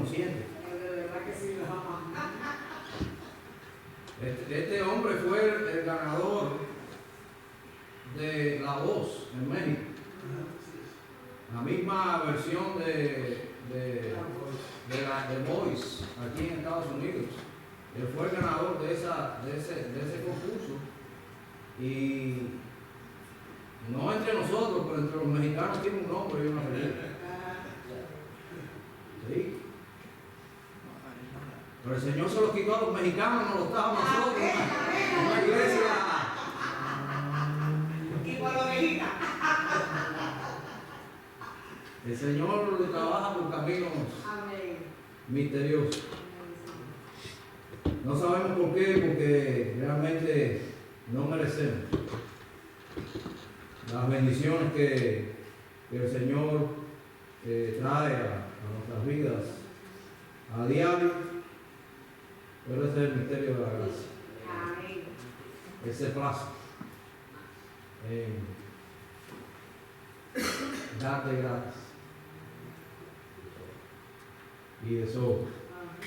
conociendo. De verdad que sí, lo ama. Este hombre fue el ganador de La Voz en México. La misma versión de Voice aquí en Estados Unidos. Él fue el ganador de ese concurso. Y no entre nosotros, pero entre los mexicanos tiene un nombre y una apellido. Sí. Pero el Señor se lo quitó a los mexicanos, nos lo estaba a nosotros. Una iglesia. Y por orejita. El Señor trabaja por caminos misteriosos. No sabemos por qué, porque realmente no merecemos las bendiciones que el Señor trae a nuestras vidas a diario. Pero ese es el misterio de la gracia. Amén. Ese plazo. Darte gratis. Y de sobra.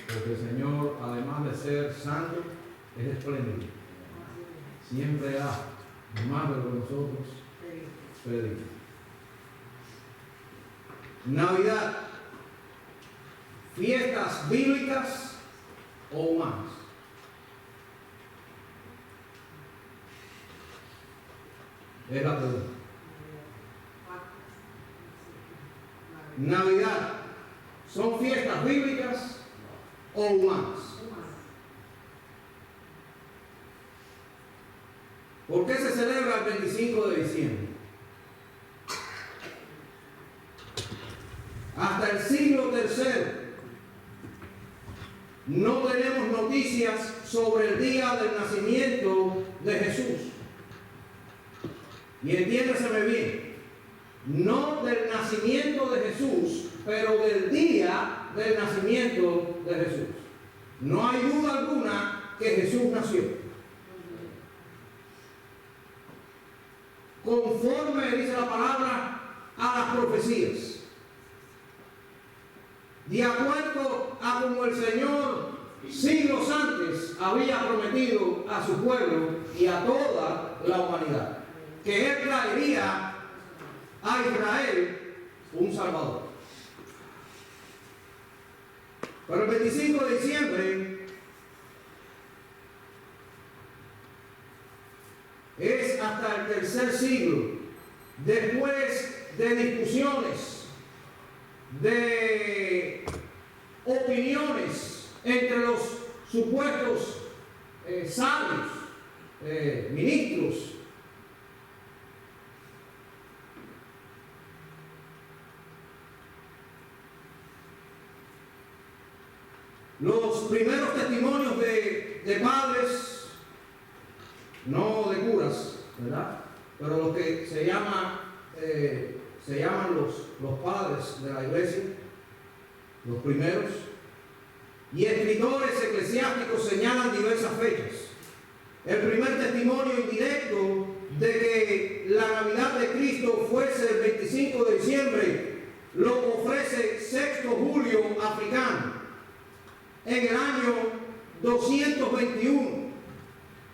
Porque el Señor, además de ser santo, es espléndido. Siempre da más de lo que nosotros pedimos. Navidad. Fiestas bíblicas o humanas. Es la pregunta. Navidad, ¿son fiestas bíblicas o humanas? ¿Por qué se celebra el 25 de diciembre? Hasta el siglo III no tenemos noticias sobre el día del nacimiento de Jesús. Y entiéndaseme bien, no del nacimiento de Jesús, pero del día del nacimiento de Jesús. No hay duda alguna que Jesús nació. Conforme dice la palabra a las profecías. De acuerdo a como el Señor siglos antes había prometido a su pueblo y a toda la humanidad, que Él traería a Israel un Salvador. Pero el 25 de diciembre es hasta el tercer siglo, después de discusiones, de opiniones entre los supuestos sabios, ministros. Los primeros testimonios de padres, no de curas, ¿verdad? Pero los que se llaman los padres de la iglesia, los primeros, y escritores eclesiásticos señalan diversas fechas. El primer testimonio indirecto de que la Navidad de Cristo fuese el 25 de diciembre lo ofrece Sexto Julio Africano en el año 221.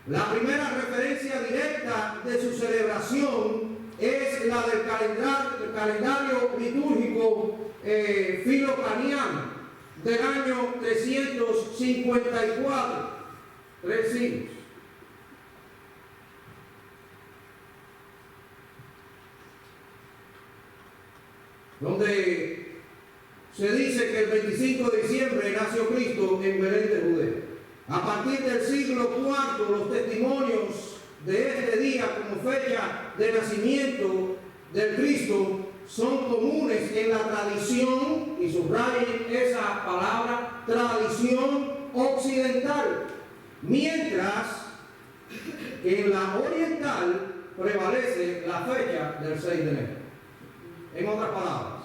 La primera referencia directa de su celebración es la del calendario litúrgico filocaniano del año 354, 3 siglos. Donde se dice que el 25 de diciembre nació Cristo en Belén de Judea. A partir del siglo IV, los testimonios de este día como fecha de nacimiento del Cristo son comunes en la tradición, y subrayen esa palabra, tradición occidental, mientras que en la oriental prevalece la fecha del 6 de enero. En otras palabras,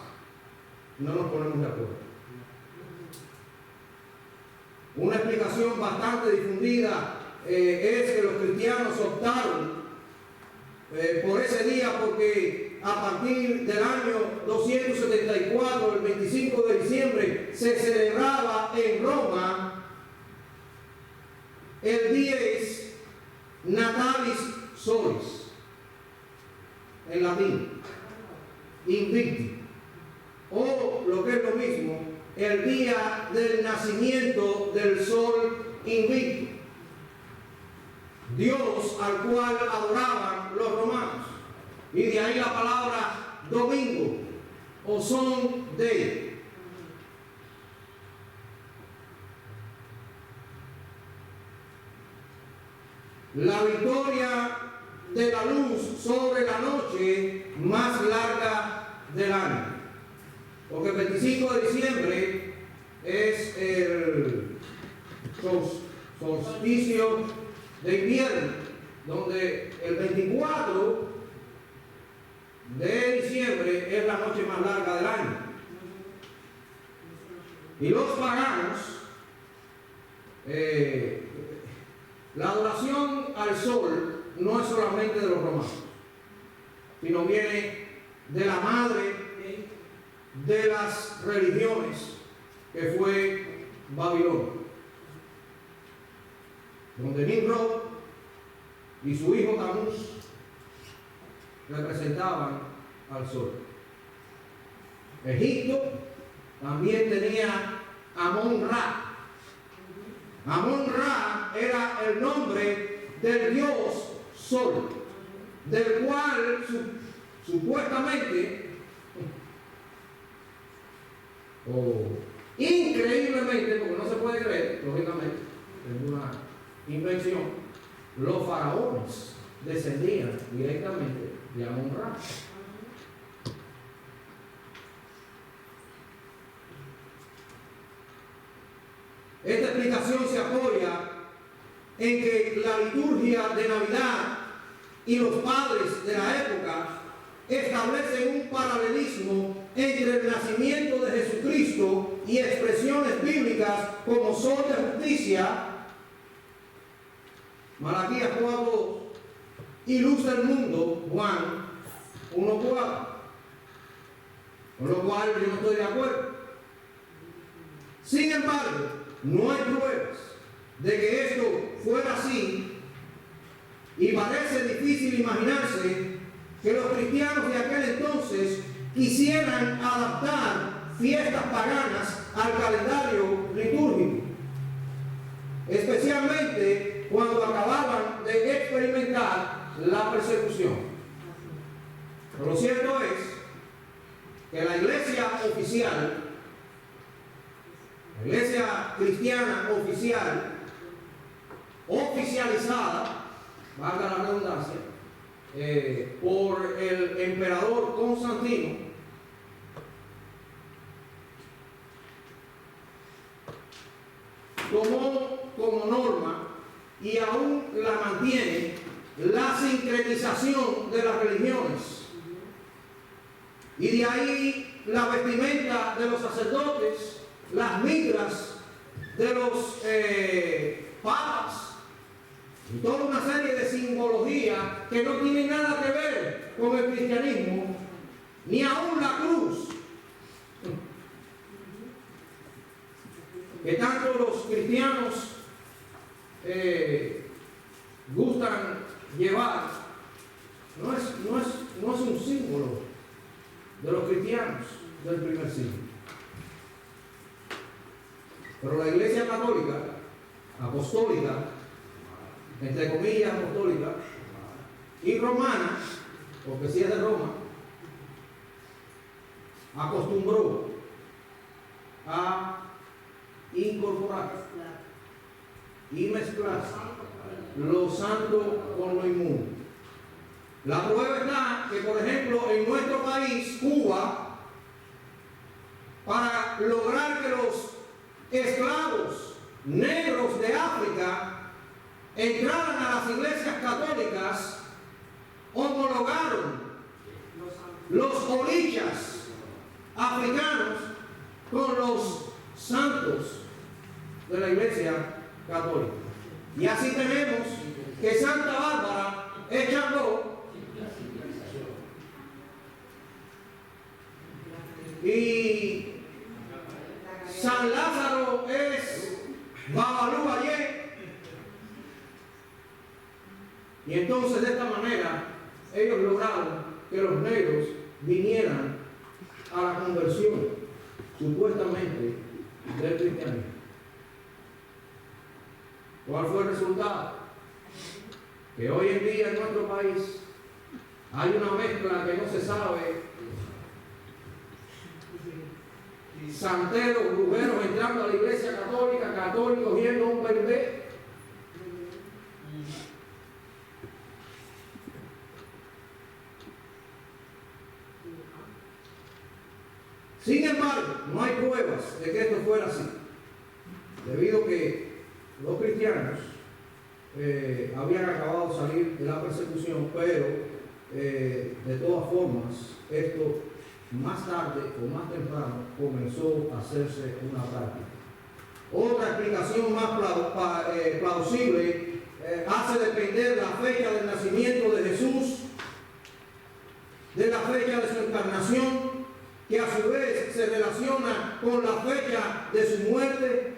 no nos ponemos de acuerdo. Una explicación bastante difundida es que los cristianos optaron por ese día porque a partir del año 274, el 25 de diciembre, se celebraba en Roma el Dies Natalis Solis, en latín, Invicti, o lo que es lo mismo, el día del nacimiento del sol invicto, Dios al cual adoraban los romanos. Y de ahí la palabra domingo o son de. La victoria de la luz sobre la noche más larga del año. Porque el 25 de diciembre es el solsticio de invierno, donde el 24 de diciembre es la noche más larga del año. Y los paganos, la adoración al sol no es solamente de los romanos, sino viene de la madre de las religiones, que fue Babilonia, donde Nimrod y su hijo Tamuz representaban al sol. Egipto también tenía Amón-Ra. Amón-Ra era el nombre del dios sol, del cual supuestamente increíblemente, porque no se puede creer, lógicamente, es una invención, los faraones descendían directamente de Amón-Ra. Esta explicación se apoya en que la liturgia de Navidad y los padres de la época establecen un paralelismo entre el nacimiento de Jesucristo y expresiones bíblicas como sol de justicia, Malaquías 4, y luz del mundo, Juan 1:4. Con lo cual yo no estoy de acuerdo. Sin embargo, no hay pruebas de que esto fuera así, y parece difícil imaginarse que los cristianos de aquel entonces quisieran adaptar fiestas paganas al calendario litúrgico, especialmente cuando acababan de experimentar la persecución. Pero lo cierto es que la iglesia oficial, la iglesia cristiana oficial, oficializada, valga la redundancia, por el emperador Constantino, tomó como norma y aún la mantiene la sincretización de las religiones. Y de ahí la vestimenta de los sacerdotes, las mitras de los papas, y toda una serie de simbología que no tiene nada que ver con el cristianismo, ni aún la cruz, que tanto los cristianos gustan llevar, no es un símbolo de los cristianos del primer siglo. Pero la Iglesia católica, apostólica, entre comillas apostólica, y romana, porque si es de Roma, acostumbró a incorporar y mezclar lo santo con lo inmundo. La prueba está que, por ejemplo, en nuestro país, Cuba, para lograr que los esclavos negros de África entraran a las iglesias católicas, homologaron los orichas africanos con los santos de la iglesia católica. Y así tenemos que Santa Bárbara es Changó, San Lázaro es Babalú ayer. Y entonces de esta manera ellos lograron que los negros vinieran a la conversión, supuestamente, del cristianismo. ¿Cuál fue el resultado? Que hoy en día en nuestro país hay una mezcla que no se sabe. Santeros, brujeros entrando a la iglesia católica, católicos yendo a un bebé. Sin embargo, no hay pruebas de que esto fuera así, debido a que los cristianos habían acabado de salir de la persecución, pero de todas formas, esto más tarde o más temprano comenzó a hacerse una práctica. Otra explicación más plausible hace depender la fecha del nacimiento de Jesús de la fecha de su encarnación, que a su vez se relaciona con la fecha de su muerte.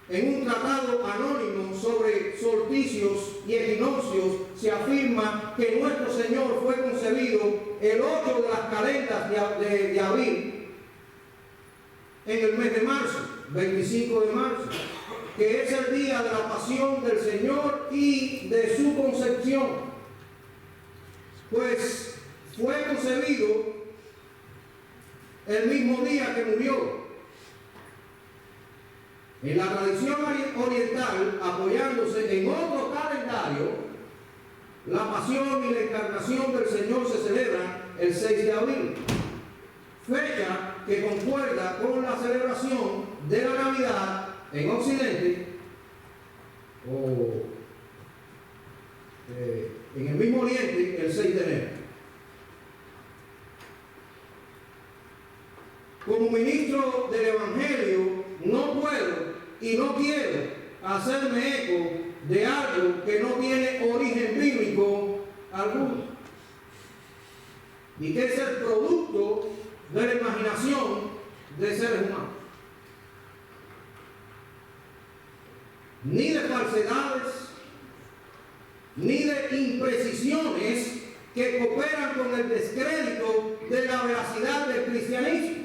En un tratado anónimo sobre solsticios y equinoccios se afirma que nuestro Señor fue concebido el 8 de las calendas de abril, en el mes de marzo, 25 de marzo, que es el día de la pasión del Señor y de su concepción. Pues fue concebido el mismo día que murió. En la tradición oriental, apoyándose en otro calendario, la pasión y la encarnación del Señor se celebran el 6 de abril, fecha que concuerda con la celebración de la Navidad en Occidente, o en el mismo Oriente, el 6 de enero. Como ministro del Evangelio, no puedo y no quiero hacerme eco de algo que no tiene origen bíblico alguno y que es el producto de la imaginación de seres humanos. Ni de falsedades, ni de imprecisiones que cooperan con el descrédito de la veracidad del cristianismo.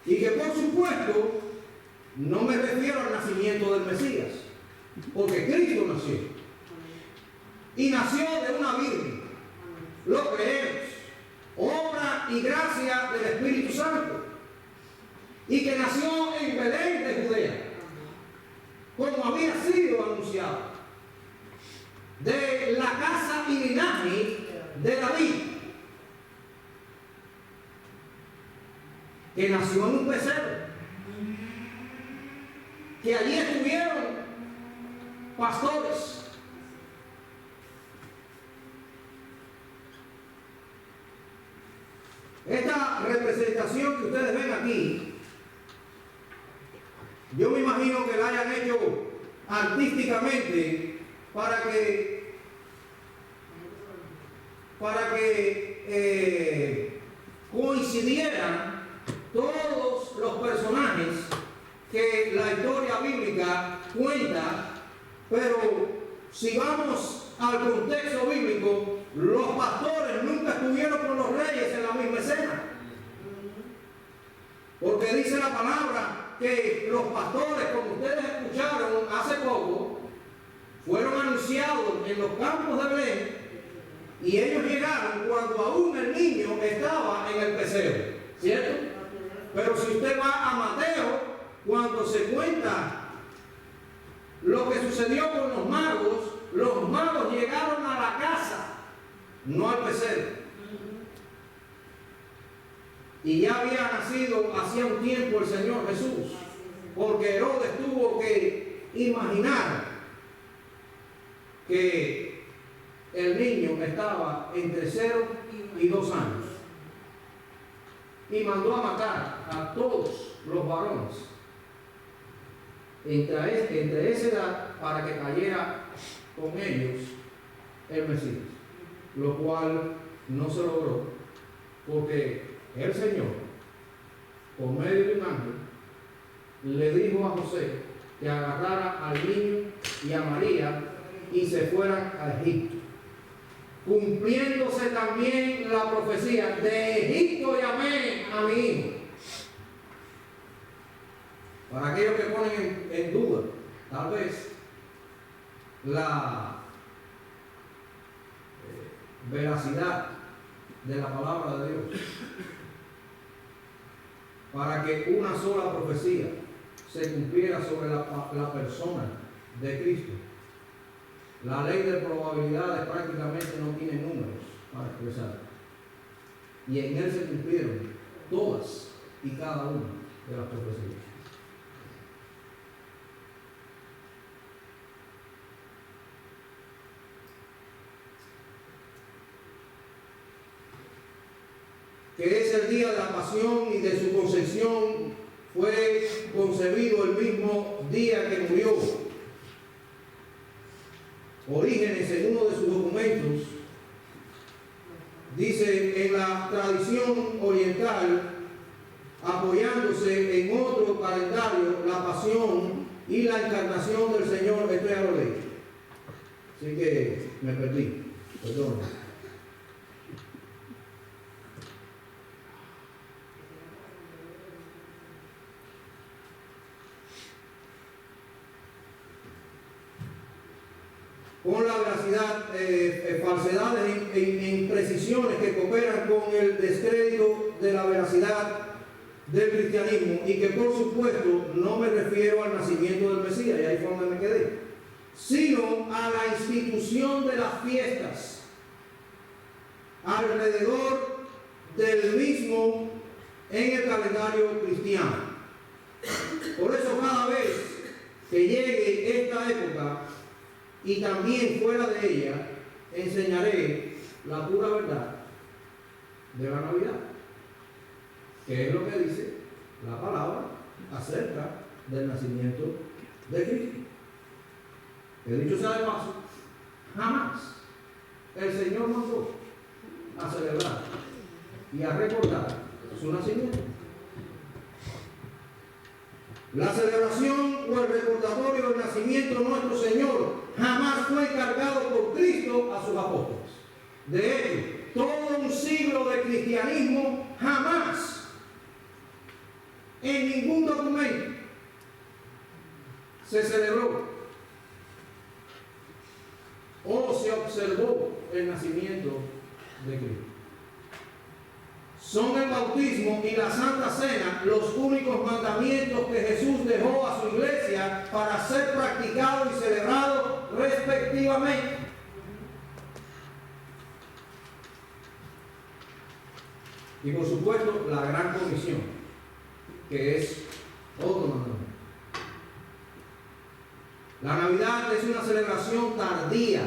Y que por supuesto no me refiero al nacimiento del Mesías, porque Cristo nació. Y nació de una virgen. Lo creemos. Obra y gracia del Espíritu Santo. Y que nació en Belén de Judea, como había sido anunciado, de la casa y linaje de David, que nació en un pesebre, que allí estuvieron pastores. Esta representación que ustedes ven aquí, yo me imagino que la hayan hecho artísticamente para que coincidieran todos los personajes que la historia bíblica cuenta, pero si vamos al contexto bíblico, los pastores nunca estuvieron con los reyes en la misma escena, porque dice la palabra que los pastores, como ustedes escucharon hace poco, fueron anunciados en los campos de Belén, y ellos llegaron cuando aún el niño estaba en el pesebre, ¿cierto? Pero si usted va a Mateo, cuando se cuenta lo que sucedió con los magos llegaron a la casa, no al pesebre. Y ya había nacido hacía un tiempo el Señor Jesús, porque Herodes tuvo que imaginar que el niño estaba entre 0 y 2 años. Y mandó a matar a todos los varones entre esa edad para que cayera con ellos el Mesías, lo cual no se logró, porque el Señor, por medio de un ángel, le dijo a José que agarrara al niño y a María y se fueran a Egipto, cumpliéndose también la profecía: de Egipto llamé a mi hijo. Para aquellos que ponen en duda, tal vez, la veracidad de la palabra de Dios, para que una sola profecía se cumpliera sobre la persona de Cristo. La ley de probabilidades prácticamente no tiene números para expresar. Y en él se cumplieron todas y cada una de las profecías. Que es el día de la pasión y de su concepción, fue concebido el mismo día que murió. Orígenes, en uno de sus documentos, dice: en la tradición oriental, apoyándose en otro calendario, la pasión y la encarnación del Señor, esto ya lo leí, así que me perdí, perdón. Con la veracidad, falsedades e imprecisiones que cooperan con el descrédito de la veracidad del cristianismo, y que por supuesto no me refiero al nacimiento del Mesías, y ahí fue donde me quedé, sino a la institución de las fiestas alrededor del mismo en el calendario cristiano. Por eso cada vez que llegue esta época, y también fuera de ella, enseñaré la pura verdad de la Navidad, que es lo que dice la palabra acerca del nacimiento de Cristo. Que dicho sea de paso, jamás el Señor mandó a celebrar y a recordar su nacimiento. La celebración o el recordatorio del nacimiento de nuestro Señor jamás fue encargado por Cristo a sus apóstoles. De hecho, todo un siglo de cristianismo jamás, en ningún documento, se celebró o se observó el nacimiento de Cristo. Son el bautismo y la Santa Cena los únicos mandamientos que Jesús dejó a su iglesia para ser practicados y celebrados respectivamente. Y por supuesto, la gran comisión, que es otro mandamiento. La Navidad es una celebración tardía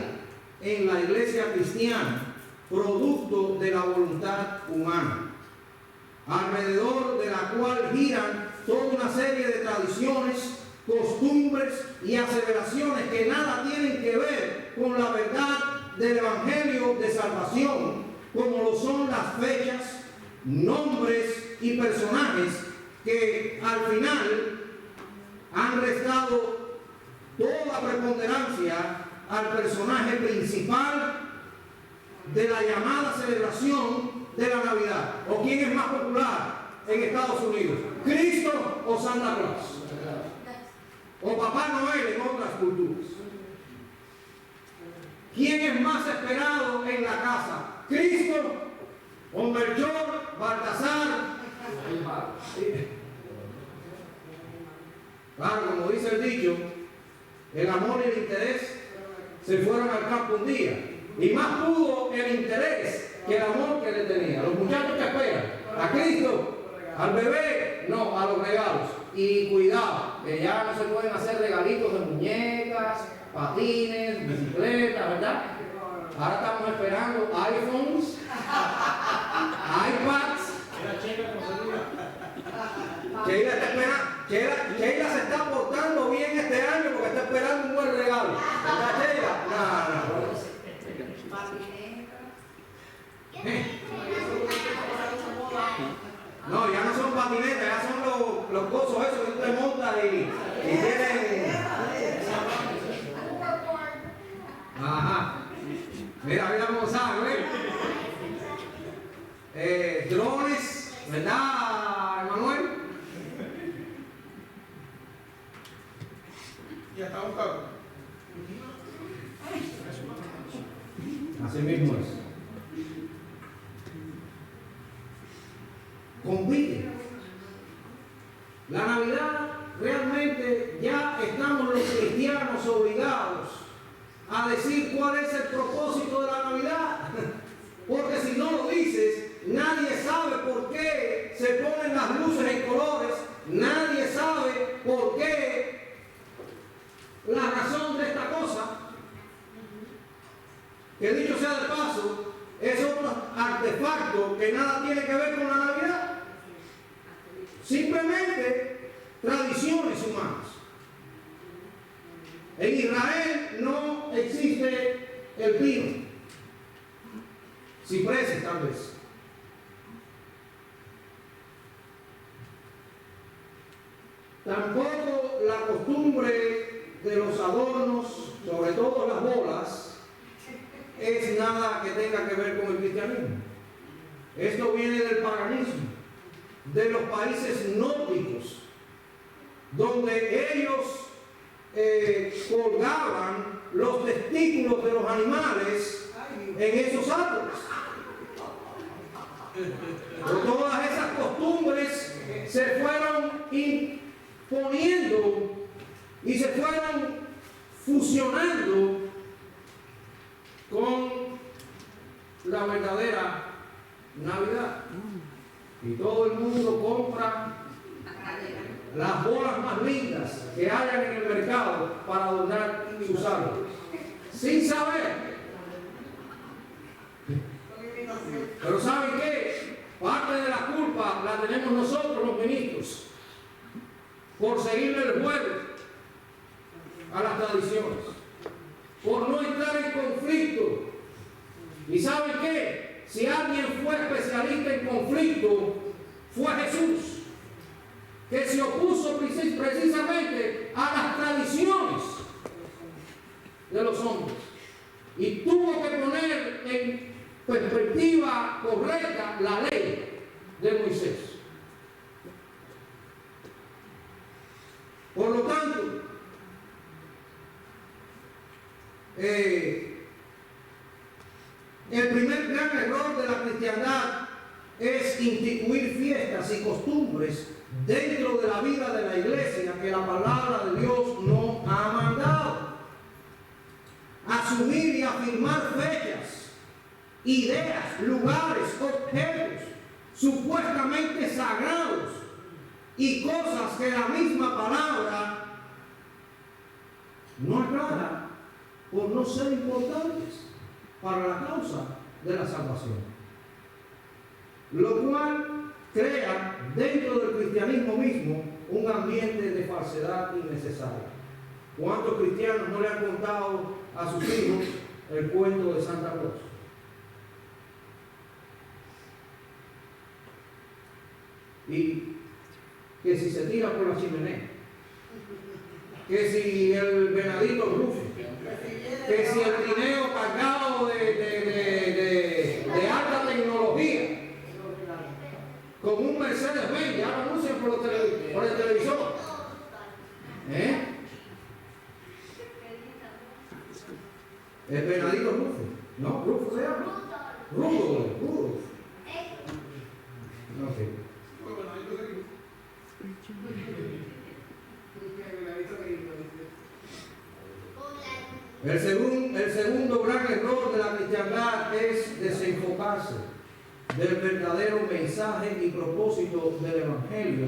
en la iglesia cristiana, producto de la voluntad humana, alrededor de la cual giran toda una serie de tradiciones, costumbres y aseveraciones que nada tienen que ver con la verdad del Evangelio de salvación, como lo son las fechas, nombres y personajes que al final han restado toda preponderancia al personaje principal de la llamada celebración de la Navidad. ¿O quién es más popular en Estados Unidos? ¿Cristo o Santa Claus? ¿O Papá Noel en otras culturas? ¿Quién es más esperado en la casa? ¿Cristo o Melchor, Baltasar? Claro, como dice el dicho, el amor y el interés se fueron al campo un día. Y más pudo el interés que el amor que le tenía. Los muchachos que esperan a Cristo, al bebé, no, a los regalos. Y cuidado, que ya no se pueden hacer regalitos de muñecas, patines, bicicletas, ¿verdad? Ahora estamos esperando iPhones, iPads. Sheila está esperando. Sheila se está portando bien este año porque está esperando un buen regalo. ¿Verdad, Sheila? No. No, ya no son patinetas, ya son los gozos esos que tú te montas y tienen. Ajá. Mira, mira cómo sabe, drones, ¿verdad, Emanuel? Y hasta un carro. Así mismo es. Compite. La Navidad realmente ya estamos los cristianos obligados a decir cuál es el propósito de la Navidad. Porque si no lo dices, nadie sabe por qué se ponen las luces en colores, nadie sabe por qué la razón de esta cosa. Que dicho sea de paso, es otro artefacto que nada tiene que ver con la Navidad. Simplemente tradiciones humanas. En Israel no existe el pino. Cipreses tal vez. Tampoco la costumbre de los adornos, sobre todo las bolas, es nada que tenga que ver con el cristianismo. Esto viene del paganismo, de los países nórdicos, donde ellos colgaban los testículos de los animales en esos árboles. Pero todas esas costumbres se fueron imponiendo y se fueron fusionando con la verdadera Navidad. Y todo el mundo compra las bolas más lindas que hayan en el mercado para adornar sus árboles, sin saber. Pero ¿saben qué? Parte de la culpa la tenemos nosotros los ministros por seguirle el juego a las tradiciones, por no entrar en conflicto. ¿Y saben qué? Si alguien fue especialista en conflicto, fue Jesús, que se opuso precisamente a las tradiciones de los hombres y tuvo que poner en perspectiva correcta la ley de Moisés. Por lo tanto, el primer gran error de la cristiandad es instituir fiestas y costumbres dentro de la vida de la iglesia que la palabra de Dios no ha mandado. Asumir y afirmar fechas, ideas, lugares, objetos supuestamente sagrados y cosas que la misma palabra no aclara por no ser importantes para la causa de la salvación. Lo cual crea dentro del cristianismo mismo un ambiente de falsedad innecesaria. ¿Cuántos cristianos no le han contado a sus hijos el cuento de Santa Claus? Y que si se tira por la chimenea, que si el venadito Rufo, que si el trineo cargado de alta tecnología, con un Mercedes-Benz, ya lo anuncian por el televisor. El venadito Rufo, no, Rufo se llama. Rudolf. Okay. El segundo gran error de la cristiandad es desenfocarse del verdadero mensaje y propósito del Evangelio,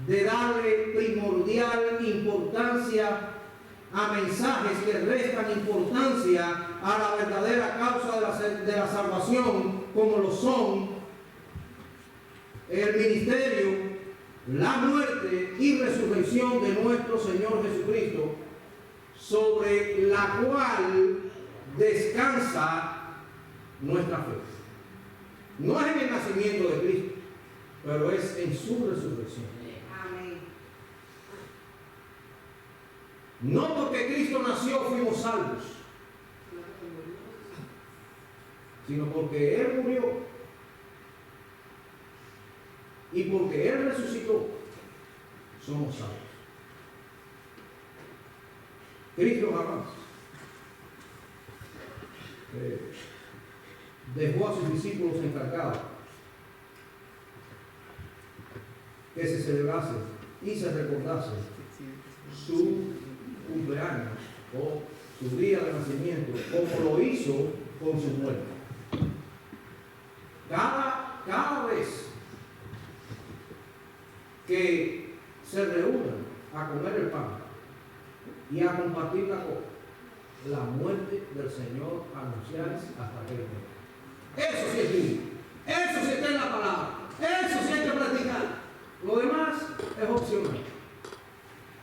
de darle primordial importancia a mensajes que restan importancia a la verdadera causa de la salvación, como lo son el ministerio, la muerte y resurrección de nuestro Señor Jesucristo, sobre la cual descansa nuestra fe. No es en el nacimiento de Cristo, pero es en su resurrección. Amén. No porque Cristo nació fuimos salvos, sino porque Él murió y porque Él resucitó, somos salvos. Cristo jamás dejó a sus discípulos encargados que se celebrase y se recordase su cumpleaños o su día de nacimiento, como lo hizo con su muerte. Cada vez que se reúnan a comer el pan y a compartir la copa, la muerte del Señor anunciarse hasta aquel día. Eso sí es bíblico, eso sí está en la palabra, eso sí hay que practicar. Lo demás es opcional.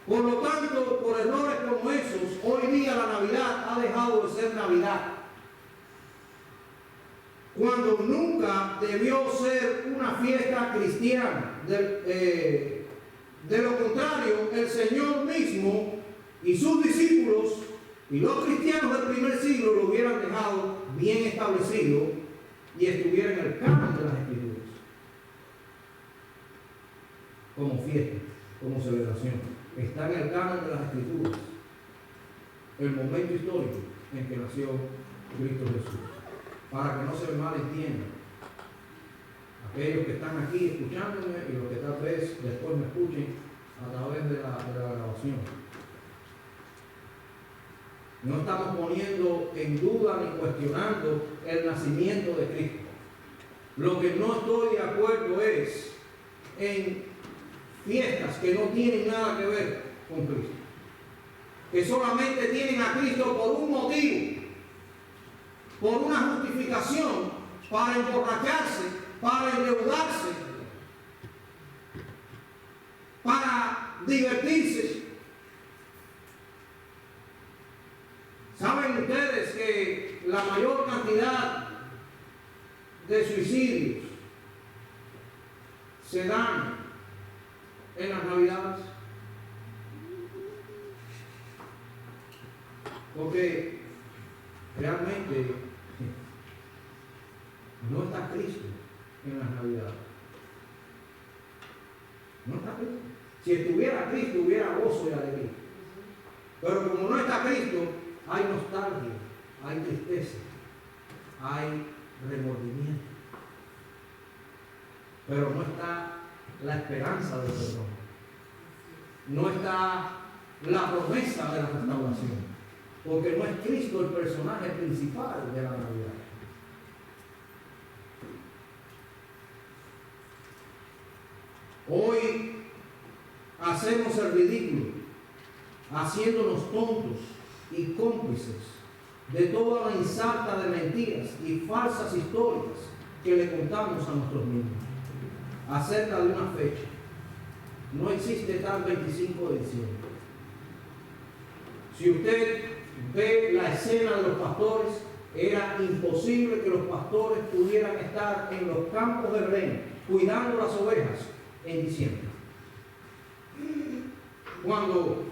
Por lo tanto, por errores como esos, hoy día la Navidad ha dejado de ser Navidad, cuando nunca debió ser una fiesta cristiana. De lo contrario, el Señor mismo y sus discípulos y los cristianos del primer siglo lo hubieran dejado bien establecido y estuviera en el canon de las Escrituras, como fiesta, como celebración. Está en el canon de las Escrituras el momento histórico en que nació Cristo Jesús, para que no se malentiendan aquellos que están aquí escuchándome y los que tal vez después me escuchen a través de la grabación. No estamos poniendo en duda ni cuestionando el nacimiento de Cristo. Lo que no estoy de acuerdo es en fiestas que no tienen nada que ver con Cristo, que solamente tienen a Cristo por un motivo, por una justificación, para emborracharse, para endeudarse, para divertirse. ¿Saben ustedes que la mayor cantidad de suicidios se dan en las Navidades? Porque realmente no está Cristo en las Navidades. No está Cristo. Si estuviera Cristo, hubiera gozo y alegría. Pero como no está Cristo, hay nostalgia, hay tristeza, hay remordimiento. Pero no está la esperanza del perdón. No está la promesa de la restauración. Porque no es Cristo el personaje principal de la Navidad. Hoy hacemos el ridículo, haciéndonos tontos y cómplices de toda la ensarta de mentiras y falsas historias que le contamos a nuestros niños acerca de una fecha. No existe tal 25 de diciembre. Si usted ve la escena de los pastores, era imposible que los pastores pudieran estar en los campos de Belén cuidando las ovejas en diciembre, cuando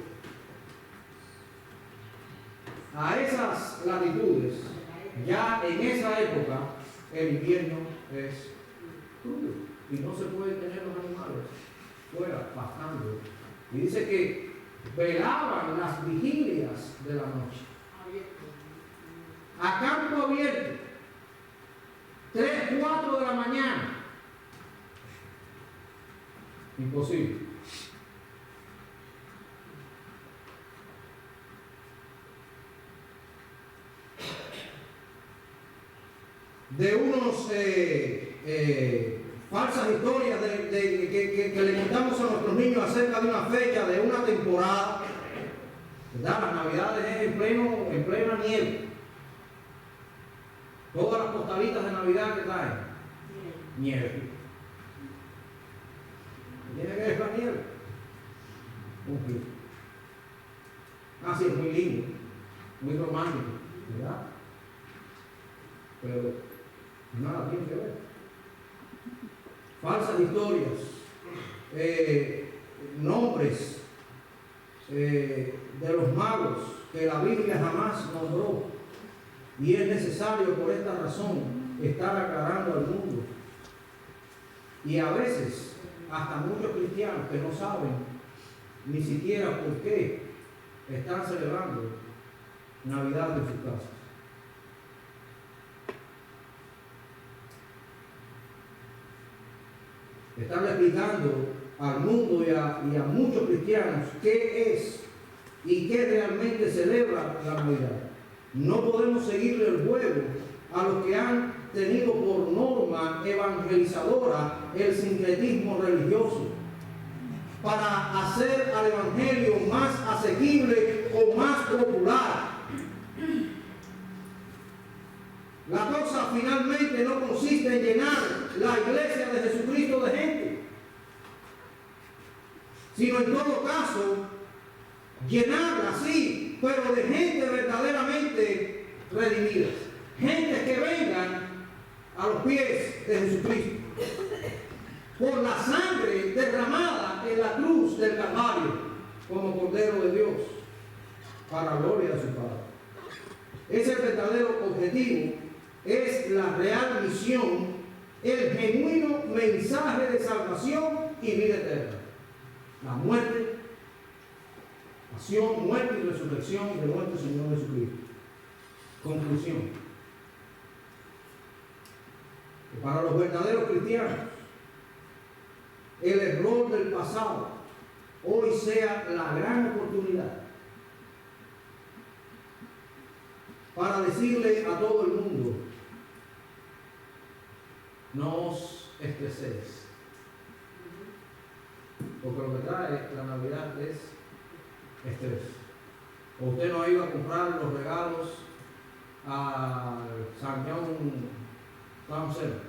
a esas latitudes, ya en esa época, el invierno es crudo y no se pueden tener los animales fuera pastando. Y dice que velaban las vigilias de la noche a campo abierto, 3, 4 de la mañana. Imposible. De unos falsas historias que le contamos a nuestros niños acerca de una fecha, de una temporada, ¿verdad? Las Navidades es en plena nieve. Todas las postalitas de Navidad que traen, nieve. ¿Tiene que ver la nieve? Okay. Sí, es muy lindo, muy romántico, ¿verdad? Pero nada tiene que ver. Falsas historias, nombres de los magos que la Biblia jamás nombró. Y es necesario por esta razón estar aclarando al mundo. Y a veces hasta muchos cristianos que no saben ni siquiera por qué están celebrando Navidad en sus casas. Están explicando al mundo y a muchos cristianos qué es y qué realmente celebra la Navidad. No podemos seguirle el juego a los que han tenido por norma evangelizadora el sincretismo religioso para hacer al evangelio más asequible o más popular. La cosa finalmente no consiste en llenar la iglesia de Jesucristo de gente, sino en todo caso llenarla, sí, pero de gente verdaderamente redimida, gente que vengan a los pies de Jesucristo por la sangre derramada en la cruz del Calvario como Cordero de Dios para la gloria de su Padre. Ese verdadero objetivo es la real misión, el genuino mensaje de salvación y vida eterna. La muerte, pasión, muerte y resurrección de nuestro Señor Jesucristo. Conclusión. Que para los verdaderos cristianos, el error del pasado hoy sea la gran oportunidad para decirle a todo el mundo: no os estreséis, porque lo que trae la Navidad es estrés. O usted no ha ido a comprar los regalos al San John Town Center,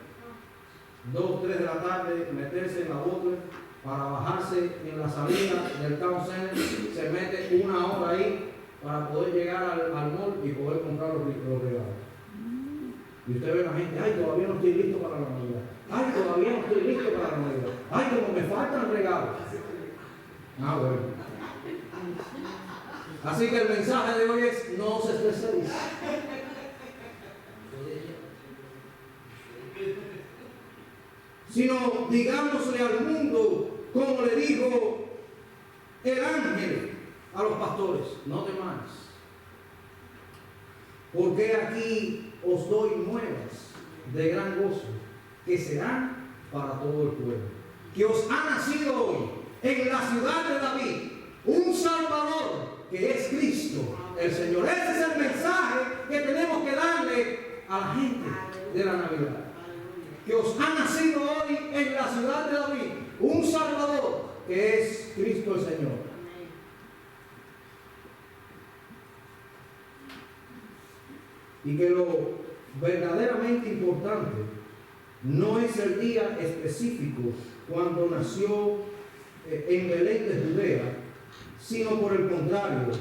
2, 3 de la tarde, meterse en la botella para bajarse en la salida del Town Center, se mete 1 hora ahí para poder llegar al mall y poder comprar los regalos. Y usted ve a la gente: ay, todavía no estoy listo para la Navidad. Ay, todavía no estoy listo para la Navidad. Ay, como me faltan regalos. Ah, bueno. Así que el mensaje de hoy es: no os estreséis. Sino digámosle al mundo, como le dijo el ángel a los pastores: no temáis, porque aquí os doy nuevas de gran gozo, que serán para todo el pueblo. Que os ha nacido hoy en la ciudad de David un Salvador, que es Cristo el Señor. Ese es el mensaje que tenemos que darle a la gente de la Navidad. Que os ha nacido hoy en la ciudad de David un Salvador, que es Cristo el Señor. Y que lo verdaderamente importante no es el día específico cuando nació en Belén de Judea, sino por el contrario,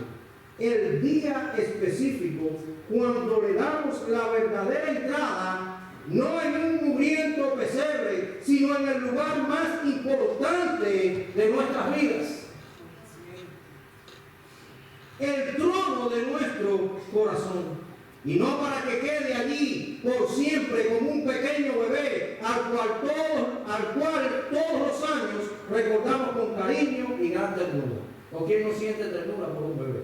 el día específico cuando le damos la verdadera entrada, no en un mugriento pesebre, sino en el lugar más importante de nuestras vidas, el trono de nuestro corazón. Y no para que quede allí por siempre como un pequeño bebé al cual todos los años recordamos con cariño y gran ternura. ¿O quién no siente ternura por un bebé?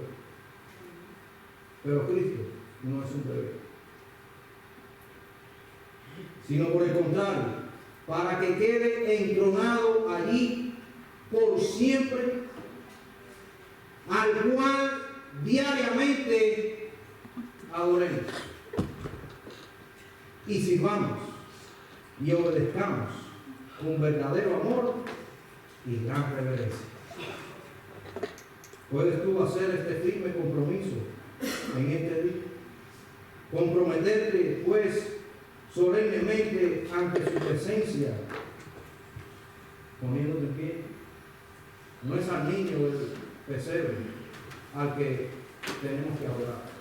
Pero Cristo no es un bebé, sino por el contrario, para que quede entronado allí por siempre, al cual diariamente adoremos y sirvamos y obedezcamos con verdadero amor y gran reverencia. ¿Puedes tú hacer este firme compromiso en este día? Comprometerte, pues, solemnemente ante su presencia, poniéndote en pie. No es al niño del pesebre al que tenemos que adorar.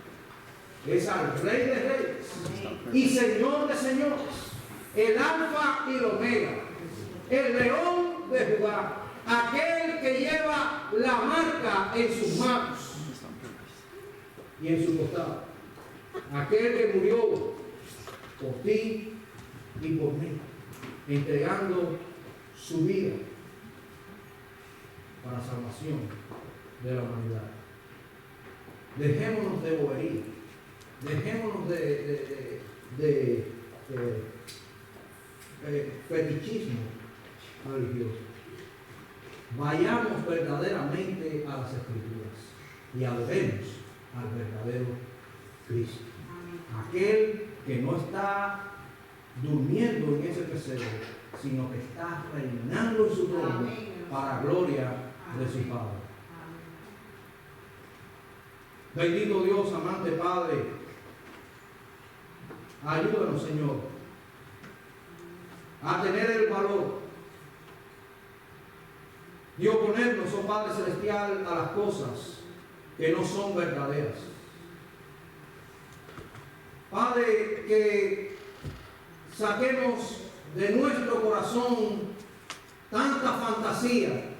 Es al Rey de Reyes y Señor de Señores, el Alfa y el Omega, el León de Judá, aquel que lleva lleva la marca en sus manos y en su costado. Aquel que murió por ti y por mí, entregando su vida para salvación de la humanidad. Dejémonos de bobería, dejémonos de fetichismo religioso. Vayamos verdaderamente a las Escrituras y adoremos al verdadero Cristo. Aquel que no está durmiendo en ese pesebre, sino que está reinando en su trono para gloria de su Padre. Bendito Dios, amante Padre, ayúdanos, Señor, a tener el valor de oponernos, oh Padre Celestial, a las cosas que no son verdaderas. Padre, que saquemos de nuestro corazón tanta fantasía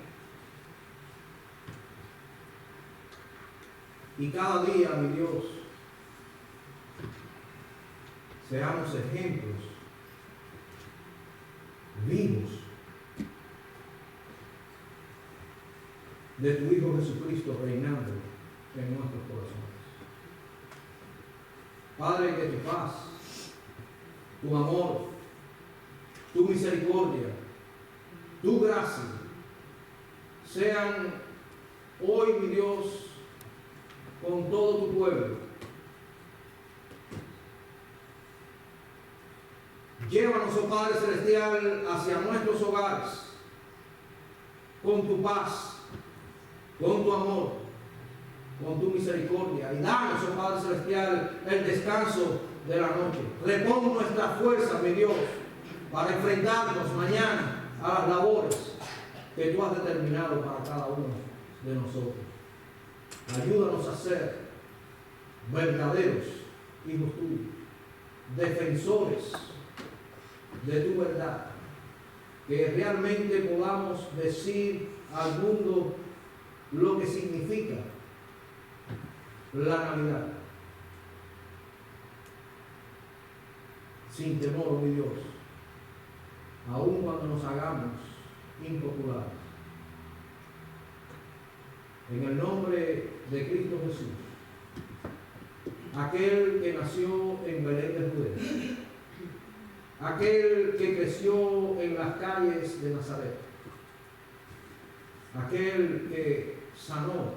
y cada día, mi Dios, seamos ejemplos vivos de tu Hijo Jesucristo reinando en nuestros corazones. Padre, que tu paz, tu amor, tu misericordia, tu gracia sean hoy, mi Dios, con todo tu pueblo. Llévanos, oh Padre Celestial, hacia nuestros hogares con tu paz, con tu amor, con tu misericordia, y danos, oh Padre Celestial, el descanso de la noche. Repon nuestras fuerzas, mi Dios, para enfrentarnos mañana a las labores que tú has determinado para cada uno de nosotros. Ayúdanos a ser verdaderos hijos tuyos, defensores de tu verdad, que realmente podamos decir al mundo lo que significa la Navidad, sin temor, mi Dios, aun cuando nos hagamos impopulares. En el nombre de Cristo Jesús, aquel que nació en Belén de Judea, aquel que creció en las calles de Nazaret, aquel que sanó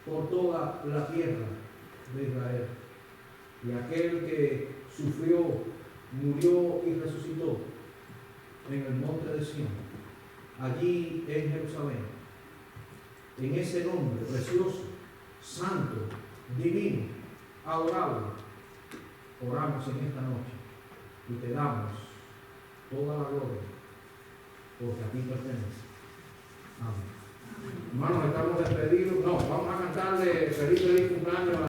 por toda la tierra de Israel, y aquel que sufrió, murió y resucitó en el monte de Sión, allí en Jerusalén. En ese nombre precioso, santo, divino, adorable, oramos en esta noche y te damos toda la gloria, porque a ti pertenece. Amén. Hermanos, estamos despedidos. No, vamos a cantarle feliz cumpleaños a